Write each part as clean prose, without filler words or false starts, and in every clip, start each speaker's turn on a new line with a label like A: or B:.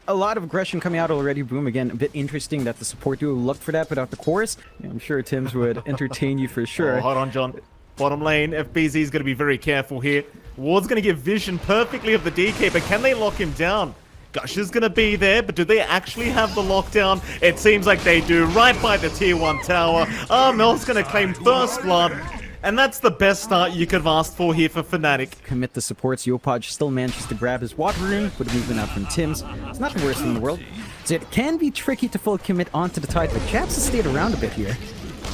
A: A lot of aggression coming out already. Boom, again, a bit interesting that the support duo looked for that without the chorus. Yeah, I'm sure Tim's would entertain you for sure.
B: Oh, hold on, John. Bottom lane, FBZ is going to be very careful here. Ward's going to get vision perfectly of the DK, but can they lock him down? Gush is going to be there, but do they actually have the lockdown? It seems like they do, right by the tier 1 tower. Mel's going to claim first blood. And that's the best start you could have asked for here for FNATIC.
A: Commit the supports. Yopaj still manages to grab his water rune, put a movement out from Tim's. It's not the worst in the world. So it can be tricky to full commit onto the Tide, but Jabs has stayed around a bit here.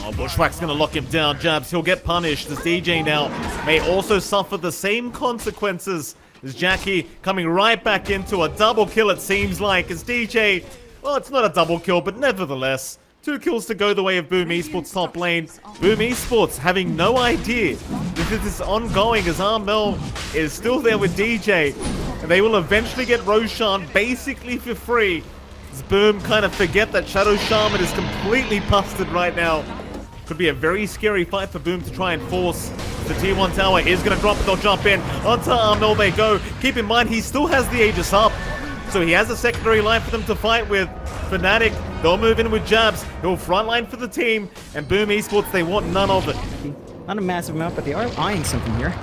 B: Oh, Bushwhack's gonna lock him down. Jabs, he'll get punished. This DJ now may also suffer the same consequences as Jackie coming right back into a double kill, it seems like, as DJ, well, it's not a double kill, but nevertheless, 2 kills to go the way of Boom Esports top lane. Boom Esports having no idea that this is ongoing as Armel is still there with DJ. And they will eventually get Roshan basically for free. As Boom kind of forget that Shadow Shaman is completely busted right now. Could be a very scary fight for Boom to try and force. The tier 1 tower is going to drop it. They'll jump in. Onto Armel they go. Keep in mind, he still has the Aegis up. So he has a secondary line for them to fight with. FNATIC, they'll move in with Jabs. He'll frontline for the team. And Boom Esports, they want none of it.
A: Not a massive amount, but they are eyeing something here.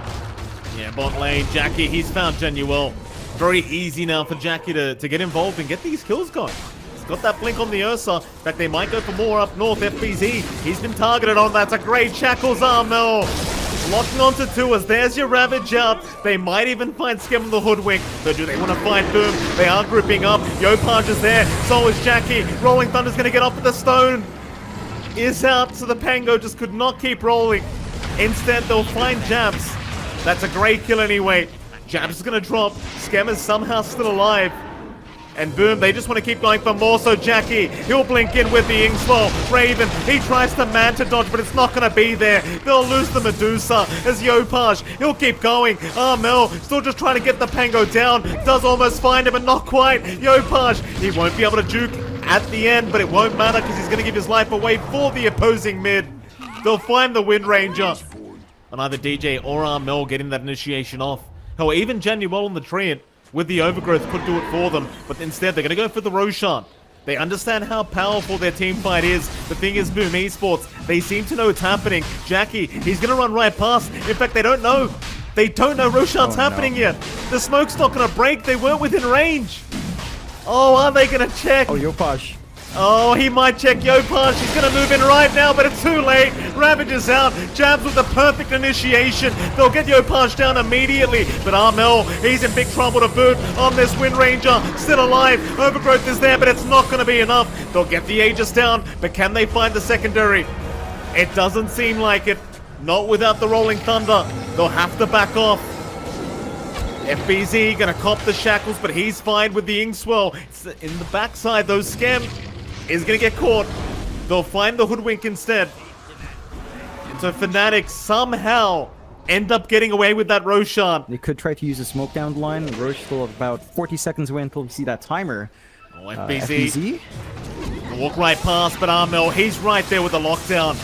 B: Yeah, bot lane, Jackie, he's found Genuel. Very easy now for Jackie to get involved and get these kills going. He's got that blink on the Ursa. In fact, they might go for more up north. FBZ, he's been targeted on. That's a great Shackles Armel. Locking onto 2 as there's your Ravage out. They might even find Skim the Hoodwink. So do they want to find Boom? They are grouping up. Yopaj is there. So is Jackie. Rolling Thunder's going to get off with the stone. Is out. So the Pango just could not keep rolling. Instead, they'll find Jabs. That's a great kill anyway. Jabs is going to drop. Skem is somehow still alive. And Boom, they just want to keep going for more. So Jackie, he'll blink in with the Inkswell. Raven, he tries to Manta dodge, but it's not going to be there. They'll lose the Medusa as Yopaj. He'll keep going. Armel still just trying to get the Pango down. Does almost find him, but not quite. Yopaj, he won't be able to juke at the end, but it won't matter because he's going to give his life away for the opposing mid. They'll find the Wind Ranger. And either DJ or Armel getting that initiation off. Hell, even Genuel on the Treant with the Overgrowth could do it for them, but instead they're going to go for the Roshan. They understand how powerful their team fight is. The thing is, Boom Esports, they seem to know it's happening. Jackie, he's going to run right past. In fact, they don't know. They don't know Roshan's happening yet. The smoke's not going to break. They weren't within range. Oh, are they going to check?
A: Oh, Yopaj.
B: Oh, he might check Yopaj. He's going to move in right now, but it's too late. Ravage is out. Jabs with the perfect initiation. They'll get Yopaj down immediately. But Armel, he's in big trouble to boot on this Wind Ranger. Still alive. Overgrowth is there, but it's not going to be enough. They'll get the Aegis down, but can they find the secondary? It doesn't seem like it. Not without the Rolling Thunder. They'll have to back off. FBZ going to cop the shackles, but he's fine with the Inkswell. It's in the backside, though. Skem is going to get caught. They'll find the Hoodwink instead. And so FNATIC somehow end up getting away with that Roshan.
A: They could try to use a smoke down the line. Roche still about 40 seconds away until we see that timer.
B: Oh, FBZ. Walk right past, but Armel, he's right there with the lockdown.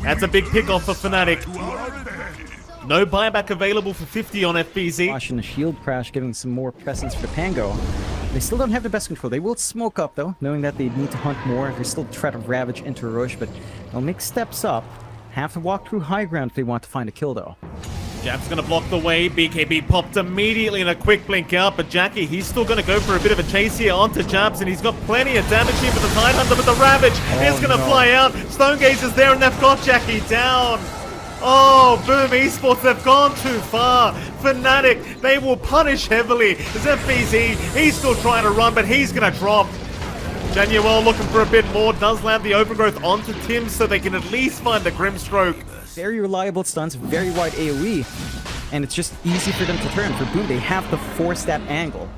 B: That's a big pick off for FNATIC. No buyback available for 50 on FBZ.
A: Flash and a shield crash, giving some more presence for Pango. They still don't have the best control. They will smoke up, though, knowing that they need to hunt more. They still try to ravage into Roche, but they'll make steps up. Have to walk through high ground if they want to find a kill, though.
B: Jab's going to block the way. BKB popped immediately in a quick blink out, but Jackie, he's still going to go for a bit of a chase here onto Jabs, and he's got plenty of damage here for the Tidehunter, but the Ravage is going to fly out. Stonegaze is there, and they've got Jackie down. Oh, Boom Esports, they've gone too far. FNATIC, they will punish heavily. There's FBZ, he's still trying to run, but he's going to drop. Genuel looking for a bit more, does land the Overgrowth onto Tim so they can at least find the Grimstroke.
A: Very reliable stunts, very wide AoE, and it's just easy for them to turn. For Boom, they have to force that angle.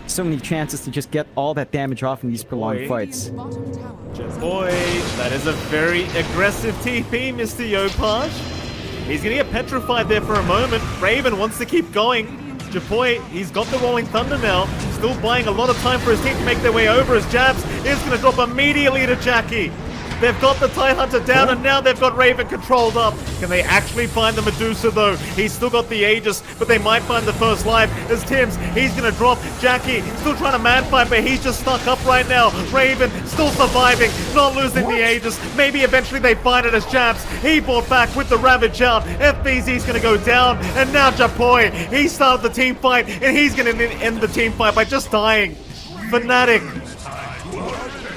A: So many chances to just get all that damage off in these prolonged fights.
B: Boy, that is a very aggressive TP, Mr. Yopaj. He's going to get petrified there for a moment. Raven wants to keep going. Japoy, he's got the Rolling Thunder now. Still buying a lot of time for his team to make their way over as Jabs is going to drop immediately to Jackie. They've got the Tidehunter down, and now they've got Raven controlled up. Can they actually find the Medusa, though? He's still got the Aegis, but they might find the first life. As Tim's, he's going to drop. Jackie still trying to man fight, but he's just stuck up right now. Raven still surviving, not losing the Aegis. Maybe eventually they find it as Jabs. He bought back with the Ravage out. FBZ's going to go down, and now Japoi, he started the team fight, and he's going to end the team fight by just dying. FNATIC,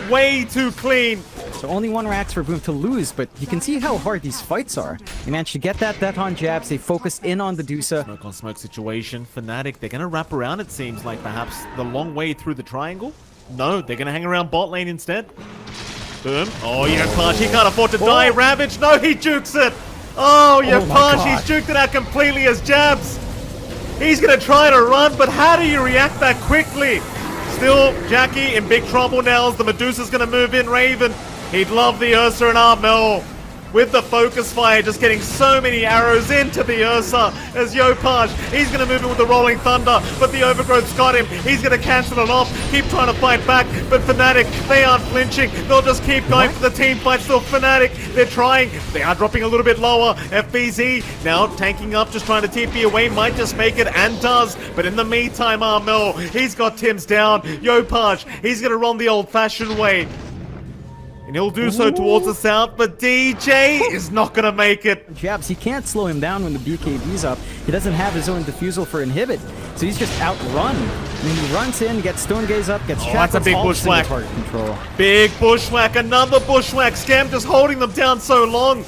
B: way too clean.
A: So only one racks for Boom to lose, but you can see how hard these fights are. They managed to get that death on Jabs. They focused in on the Dusa.
B: Smoke on smoke situation. FNATIC, they're going to wrap around, it seems like, perhaps the long way through the triangle. No, they're going to hang around bot lane instead. Boom. Oh, Yopaj, he can't afford to die. Ravage, no, he jukes it. Oh, Yopaj, he's juked it out completely as Jabs. He's going to try to run, but how do you react that quickly? Still, Jackie in big trouble now as the Medusa's going to move in. Raven, he'd love the Ursa and Armel. With the focus fire, just getting so many arrows into the Ursa as Yopaj, he's going to move in with the Rolling Thunder, but the Overgrowth's got him. He's going to cancel it off, keep trying to fight back, but FNATIC, they aren't flinching. They'll just keep going for the team fight. Still FNATIC, they're trying. They are dropping a little bit lower. FBZ now tanking up, just trying to TP away, might just make it, and does. But in the meantime, Armel, he's got Tim's down. Yopaj, he's going to run the old-fashioned way. And he'll do so towards the south, but DJ is not going to make it.
A: Jabs, he can't slow him down when the BKB's up. He doesn't have his own defusal for inhibit, so he's just outrun. I mean, he runs in, gets Stone Gaze up, gets
B: that's a big bushwhack. Big bushwhack, another bushwhack. Scam just holding them down so long.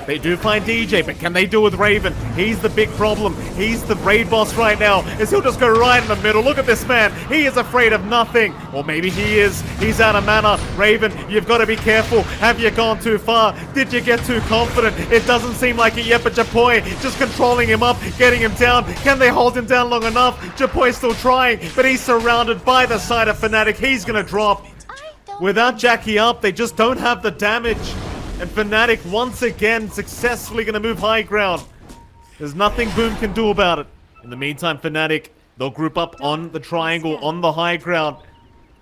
B: They do find DJ, but can they do with Raven? He's the big problem. He's the raid boss right now, as he'll just go right in the middle. Look at this man. He is afraid of nothing. Or maybe he is. He's out of mana. Raven, you've got to be careful. Have you gone too far? Did you get too confident? It doesn't seem like it yet, but Japoi just controlling him up, getting him down. Can they hold him down long enough? Japoi's still trying, but he's surrounded by the side of FNATIC. He's going to drop. Without Jackie up, they just don't have the damage. And FNATIC once again successfully going to move high ground. There's nothing Boom can do about it. In the meantime, FNATIC, they'll group up on the triangle, on the high ground.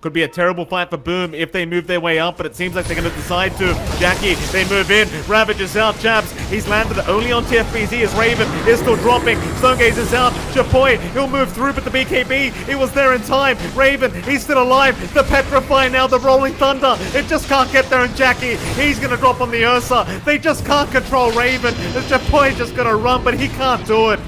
B: Could be a terrible fight for Boom if they move their way up, but it seems like they're going to decide to. Jackie, they move in. Ravage is out. Jabs, he's landed only on TFBZ as Raven is still dropping. Stonegaze is out. Japoi, he'll move through, but the BKB, he was there in time. Raven, he's still alive. The Petrify now, the Rolling Thunder. It just can't get there, and Jackie, he's going to drop on the Ursa. They just can't control Raven. Japoi just going to run, but he can't do it.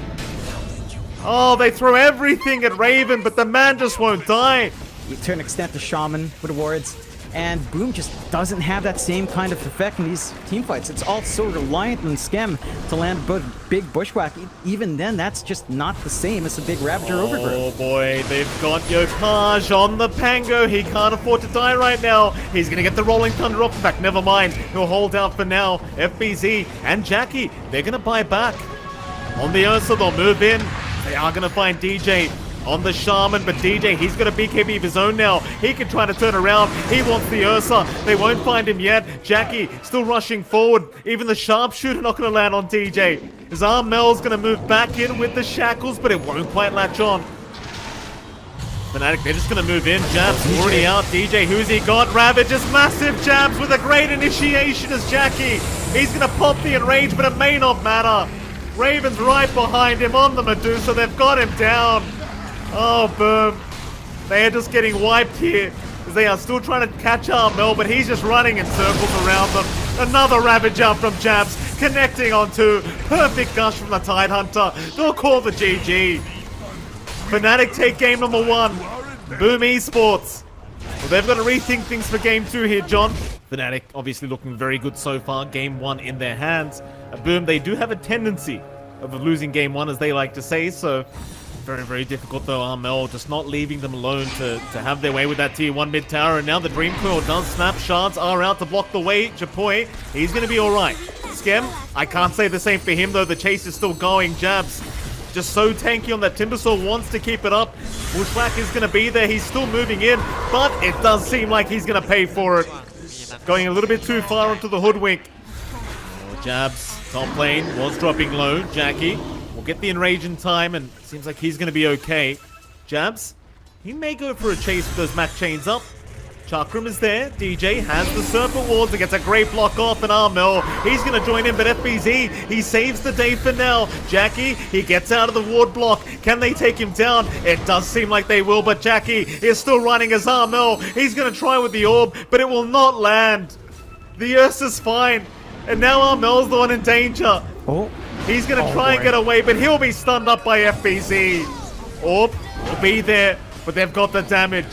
B: Oh, they throw everything at Raven, but the man just won't die.
A: You turn extent to Shaman with wards, and Boom just doesn't have that same kind of effect in these team fights. It's all so reliant on Skem to land both big bushwhack. Even then, that's just not the same as a big Ravager Overgrowth.
B: Oh boy, they've got Yopaj on the Pango. He can't afford to die right now. He's gonna get the Rolling Thunder off. In fact, never mind. He'll hold out for now. FBZ and Jackie, they're gonna buy back. On the Ursa, they'll move in. They are gonna find DJ on the Shaman, but DJ, he's got a BKB of his own now. He can try to turn around. He wants the Ursa. They won't find him yet. Jackie still rushing forward. Even the sharpshooter not going to land on DJ. His Armel's going to move back in with the shackles, but it won't quite latch on. FNATIC, they're just going to move in. Jabs already out. DJ, who's he got? Ravage is massive. Jabs with a great initiation as Jackie. He's going to pop the enrage, but it may not matter. Raven's right behind him on the Medusa. They've got him down. Oh, Boom. They are just getting wiped here as they are still trying to catch Armel, but he's just running in circles around them. Another Ravage out from Jabs, connecting onto perfect gush from the Tidehunter. They'll call the GG. FNATIC take game number 1. Boom Esports. Well, they've got to rethink things for game 2 here, John. FNATIC obviously looking very good so far. Game 1 in their hands. Boom, they do have a tendency of losing game 1, as they like to say, so very, very difficult though. Armel just not leaving them alone to have their way with that tier 1 mid tower. And now the Dream Coil does snap. Shards are out to block the way. Japoi, he's going to be alright. Skem, I can't say the same for him though. The chase is still going. Jabs, just so tanky on that Timbersaw, wants to keep it up. Bushwhack is going to be there. He's still moving in, but it does seem like he's going to pay for it. Going a little bit too far onto the hoodwink. Oh, Jabs, top lane, was dropping low. Jackie will get the enrage in time, and it seems like he's going to be okay. Jabs, he may go for a chase with those Mac chains up. Chakram is there. DJ has the Serpent Wards. It gets a great block off, and Armel, he's going to join in, but FBZ, he saves the day for now. Jackie, he gets out of the ward block. Can they take him down? It does seem like they will, but Jackie is still running as Armel. He's going to try with the orb, but it will not land. The Ursa's fine, and now Armel's the one in danger.
A: Oh.
B: He's going to try and get away, but he'll be stunned up by FBZ. Orb will be there, but they've got the damage.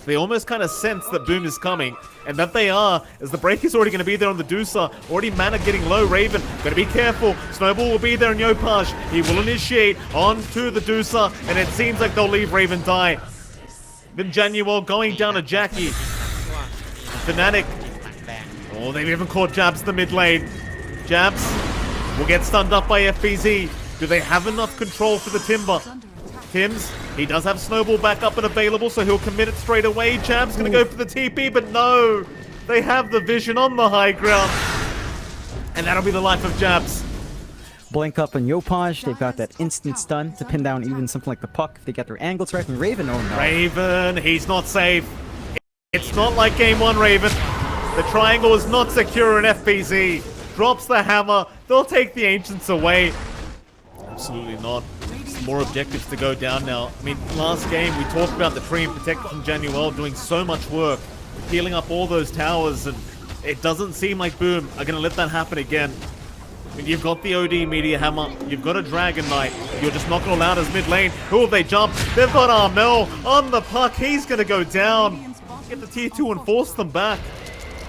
B: They almost kind of sense that Boom is coming, and that they are, as the break is already going to be there on the Deucer. Already mana getting low. Raven, got to be careful. Snowball will be there in Yopaj. He will initiate onto the Deucer, and it seems like they'll leave Raven die. Then Januel going down to Jackie. FNATIC. Oh, they've even caught Jabs in the mid lane. Jabs will get stunned up by FBZ. Do they have enough control for the Timber? Tims, he does have Snowball back up and available, so he'll commit it straight away. Jab's going to go for the TP, but no! They have the vision on the high ground. And that'll be the life of Jabs.
A: Blink up on Yopaj. They've got that instant stun to pin down even something like the Puck if they get their angles right. And Raven, oh no.
B: Raven, he's not safe. It's not like game one, Raven. The triangle is not secure, and FBZ drops the hammer. They'll take the Ancients away. Absolutely not. More objectives to go down now. I mean, last game we talked about the Tree and Protector from Januel doing so much work, healing up all those towers, and it doesn't seem like Boom are going to let that happen again. I mean, you've got the OD Meteor Hammer, you've got a Dragon Knight, you're just not going to allow it as mid lane. Who have they jumped? They've got Armel on the Puck, he's going to go down. Get the tier 2 and force them back.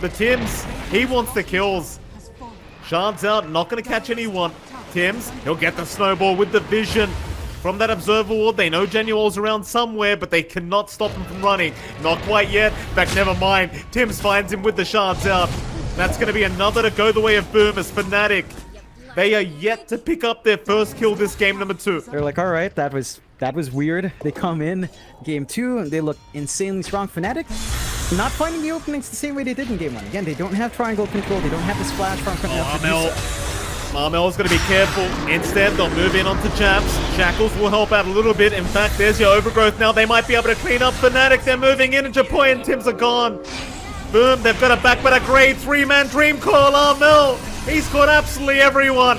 B: The Tims, he wants the kills. Shards out, not going to catch anyone. Tims, he'll get the Snowball with the vision. From that Observer Ward, they know Januel's around somewhere, but they cannot stop him from running. Not quite yet. In fact, never mind. Tims finds him with the Shards out. That's going to be another to go the way of Boom as FNATIC. They are yet to pick up their first kill this game, number 2.
A: They're like, all right, that was weird. They come in game 2 and they look insanely strong. FNATIC not finding the openings the same way they did in game 1. Again, they don't have triangle control. They don't have the splash from
B: Marmel's going to be careful. Instead, they'll move in onto Jabs. Shackles will help out a little bit. In fact, there's your Overgrowth now. They might be able to clean up FNATIC. They're moving in, and Japoy and Tims are gone. Boom, they've got a back, but a great 3-man Dream Coil. Armel, he's caught absolutely everyone.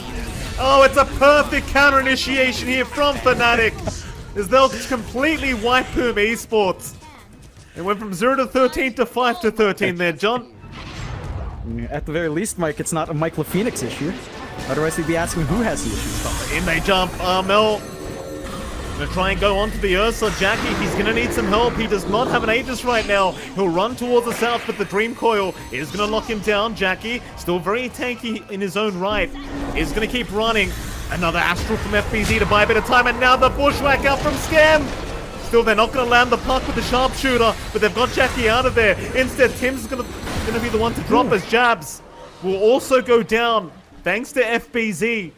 B: Oh, it's a perfect counter initiation here from FNATIC, as they'll completely wipe Boom Esports. It went from 0 to 13 to 5 to 13 there, John.
A: At the very least, Mike, it's not a Mike LaPhoenix issue. Otherwise, they'd be asking who has the issue.
B: In they jump. Armel gonna try and go onto the Ursa. Jackie, he's gonna need some help. He does not have an Aegis right now. He'll run towards the south, but the Dream Coil is gonna lock him down. Jackie, still very tanky in his own right, is gonna keep running. Another Astral from FBZ to buy a bit of time, and now the Bushwhack out from Scam. Still, they're not gonna land the Puck with the Sharpshooter, but they've got Jackie out of there. Instead, Tim's gonna be the one to drop as Jabs will also go down, thanks to FBZ.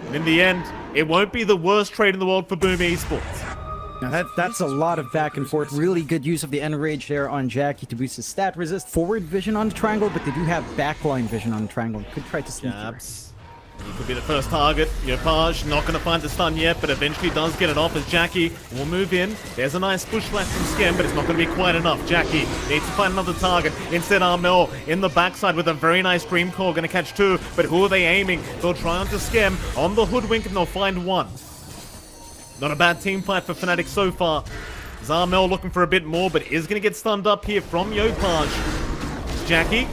B: And in the end, it won't be the worst trade in the world for Boom Esports.
A: Now that's a lot of back and forth. Really good use of the Enrage there on Jackie to boost his stat resist. Forward vision on the triangle, but they do have backline vision on the triangle. Could try to sneak
B: Jabs. He could be the first target. Yopaj not going to find the stun yet, but eventually does get it off as Jackie will move in. There's a nice bushwhack from Skem, but it's not going to be quite enough. Jackie needs to find another target. Instead, Armel in the backside with a very nice Dream Core. Going to catch 2, but who are they aiming? They'll try onto Skem on the Hoodwink, and they'll find 1. Not a bad team fight for FNATIC so far. Zarmel looking for a bit more, but is going to get stunned up here from Yopaj. Jackie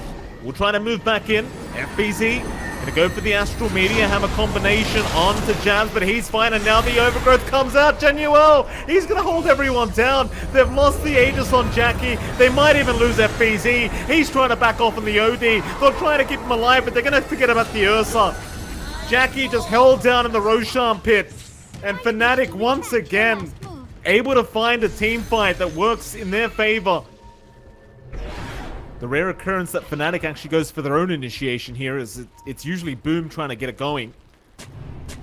B: will try to move back in. FBZ gonna go for the Astral Meteor Hammer combination onto Jabs, but he's fine, and now the Overgrowth comes out. Januel, he's gonna hold everyone down. They've lost the Aegis on Jackie. They might even lose FBZ. He's trying to back off on the OD. They're trying to keep him alive, but they're gonna forget about the Ursa. Jackie just held down in the Roshan pit, and FNATIC once again able to find a team fight that works in their favor. The rare occurrence that FNATIC actually goes for their own initiation here is it's usually Boom trying to get it going.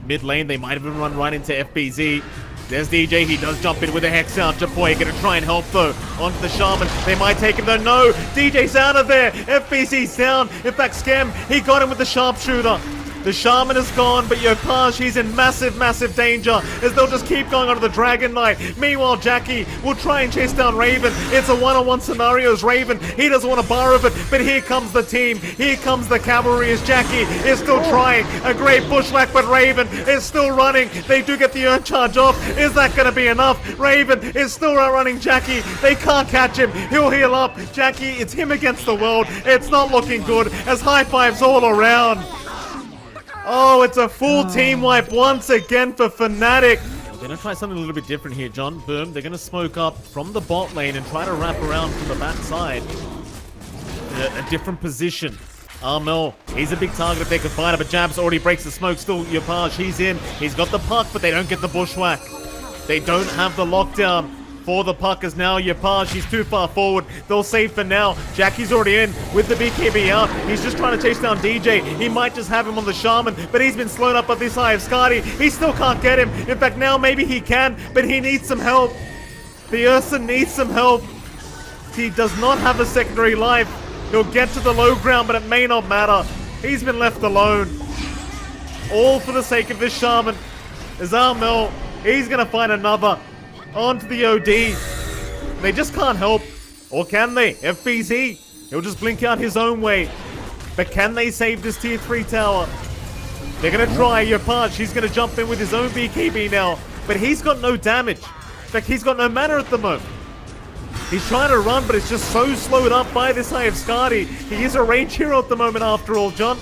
B: Mid lane, they might even run right into FBZ. There's DJ, he does jump in with a Hex out. Japoy gonna try and help though. Onto the Shaman, they might take him though. No, DJ's out of there. FBZ's down. In fact, Scam, he got him with the Sharpshooter. The Shaman is gone, but Yopaj, he's in massive, massive danger as they'll just keep going onto the Dragon Knight. Meanwhile, Jackie will try and chase down Raven. It's a one-on-one scenario as Raven. He doesn't want to borrow it, but here comes the team. Here comes the cavalry as Jackie is still trying. A great bushwhack, but Raven is still running. They do get the Urn Charge off. Is that going to be enough? Raven is still outrunning Jackie. They can't catch him. He'll heal up. Jackie, it's him against the world. It's not looking good as high fives all around. Oh, it's a full team wipe once again for FNATIC. They're going to try something a little bit different here, John. Boom. They're going to smoke up from the bot lane and try to wrap around from the backside. A different position. Armel, he's a big target if they can find it, but Jabs already breaks the smoke. Still, Yopaj, he's in. He's got the puck, but they don't get the bushwhack. They don't have the lockdown for the puck as now Yopaj, he's too far forward. They'll save for now. Jackie's already in with the BKB out. He's just trying to chase down DJ. He might just have him on the Shaman, but he's been slowed up by this eye of Skadi. He still can't get him. In fact, now maybe he can, but he needs some help. The Ursa needs some help. He does not have a secondary life. He'll get to the low ground, but it may not matter. He's been left alone. All for the sake of this Shaman. Is Armel. He's going to find another. Onto the OD. They just can't help. Or can they? FBZ. He'll just blink out his own way. But can they save this tier 3 tower? They're going to try. Yopaj, he's going to jump in with his own BKB now. But he's got no damage. In fact, he's got no mana at the moment. He's trying to run, but it's just so slowed up by this eye of Skadi. He is a range hero at the moment after all, John.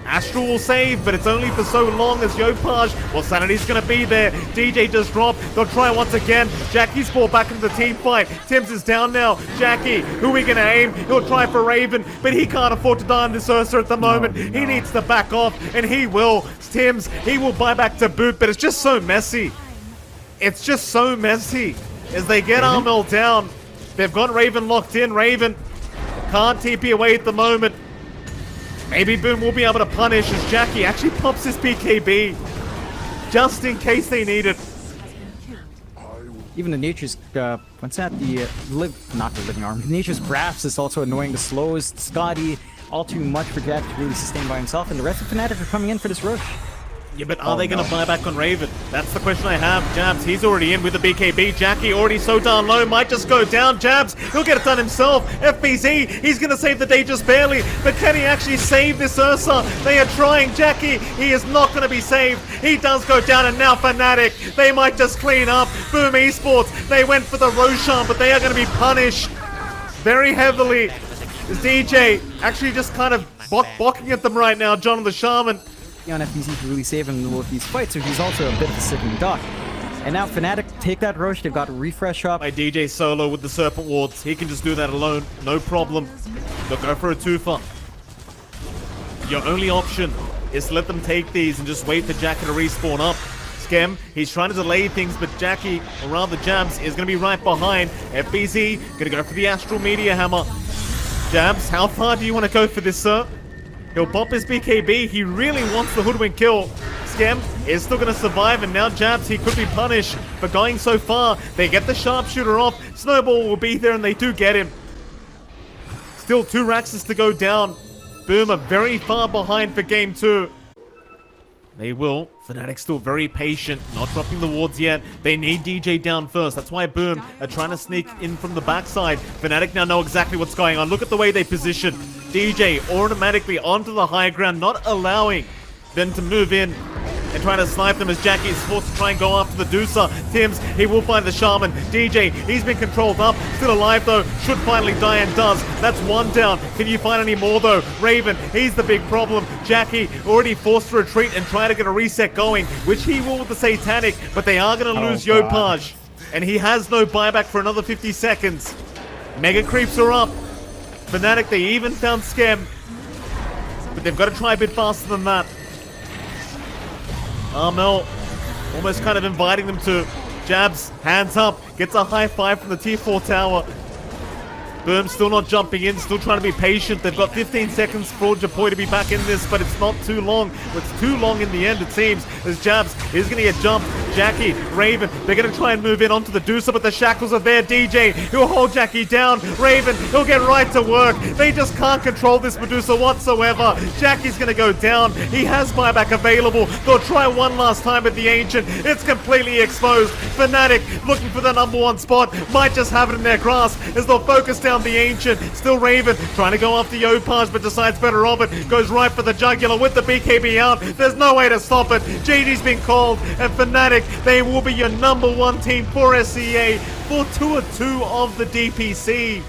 B: Astral will save, but it's only for so long as Yopaj, well, Sanity's going to be there. DJ does drop. They'll try once again. Jackie's brought back into the team fight. Tims is down now. Jackie, who are we going to aim? He'll try for Raven, but he can't afford to die on this Ursa at the moment. No. He needs to back off, and he will. Tims, he will buy back to boot, but it's just so messy. It's just so messy. As they get Armel down, they've got Raven locked in. Raven can't TP away at the moment. Maybe Boom will be able to punish as Jackie actually pops his BKB. Just in case they need it.
A: Even the Nature's, what's that? Not the Living Arm. Nature's Grasp is also annoying. The slows, Skadi, all too much for Jack to really sustain by himself. And the rest of FNATIC are coming in for this rush.
B: Yeah, but are they going to buy back on Raven? That's the question I have. Jabs, he's already in with the BKB. Jackie already so down low, might just go down. Jabs, he'll get it done himself. FBZ, he's going to save the day just barely. But can he actually save this Ursa? They are trying. Jackie, he is not going to be saved. He does go down, and now FNATIC, they might just clean up. Boom Esports, they went for the Roshan, but they are going to be punished very heavily. This DJ actually just kind of blocking at them right now, John the Shaman.
A: On FBZ to really save him in the middle of these fights, so he's also a bit of a sitting duck. And now FNATIC take that rush, they've got a refresh up.
B: My DJ solo with the Serpent Wards, he can just do that alone, no problem. They'll go for a twofer. Your only option is to let them take these and just wait for Jackie to respawn up. Skem, he's trying to delay things, but Jackie, or rather Jabs, is going to be right behind. FBZ, going to go for the Astral Meteor Hammer. Jabs, how far do you want to go for this, sir? He'll pop his BKB. He really wants the Hoodwink kill. Skem is still going to survive, and now Jabs, he could be punished for going so far. They get the Sharpshooter off. Snowball will be there, and they do get him. Still 2 Raxes to go down. Boom are very far behind for game 2. They will. FNATIC still very patient, not dropping the wards yet. They need DJ down first. That's why Boom are trying to sneak in from the backside. FNATIC now know exactly what's going on. Look at the way they position. DJ automatically onto the high ground, not allowing them to move in and trying to snipe them as Jackie is forced to try and go after the Deucer. Tims, he will find the Shaman. DJ, he's been controlled up. Still alive though. Should finally die and does. That's 1 down. Can you find any more though? Raven, he's the big problem. Jackie already forced to retreat and try to get a reset going, which he will with the Satanic, but they are going to lose Yopaj. And he has no buyback for another 50 seconds. Mega creeps are up. FNATIC, they even found Skem. But they've got to try a bit faster than that. Armel almost kind of inviting them to. Jabs, hands up, gets a high five from the tier 4 tower. Boom still not jumping in, still trying to be patient. They've got 15 seconds for Japoi to be back in this, but it's not too long. It's too long in the end, it seems, as Jabs is going to get jumped. Jackie, Raven, they're going to try and move in onto the Deucer, but the shackles are there. DJ, he'll hold Jackie down. Raven, he'll get right to work. They just can't control this Medusa whatsoever. Jackie's going to go down. He has buyback available. They'll try one last time at the Ancient. It's completely exposed. FNATIC looking for the #1 spot. Might just have it in their grasp as they'll focus down the Ancient. Still Raven trying to go off the O-Punch, but decides better of it. Goes right for the Jugular with the BKB out. There's no way to stop it. GG's been called, and FNATIC, they will be your #1 team for SCA for Tour 2 of the DPC.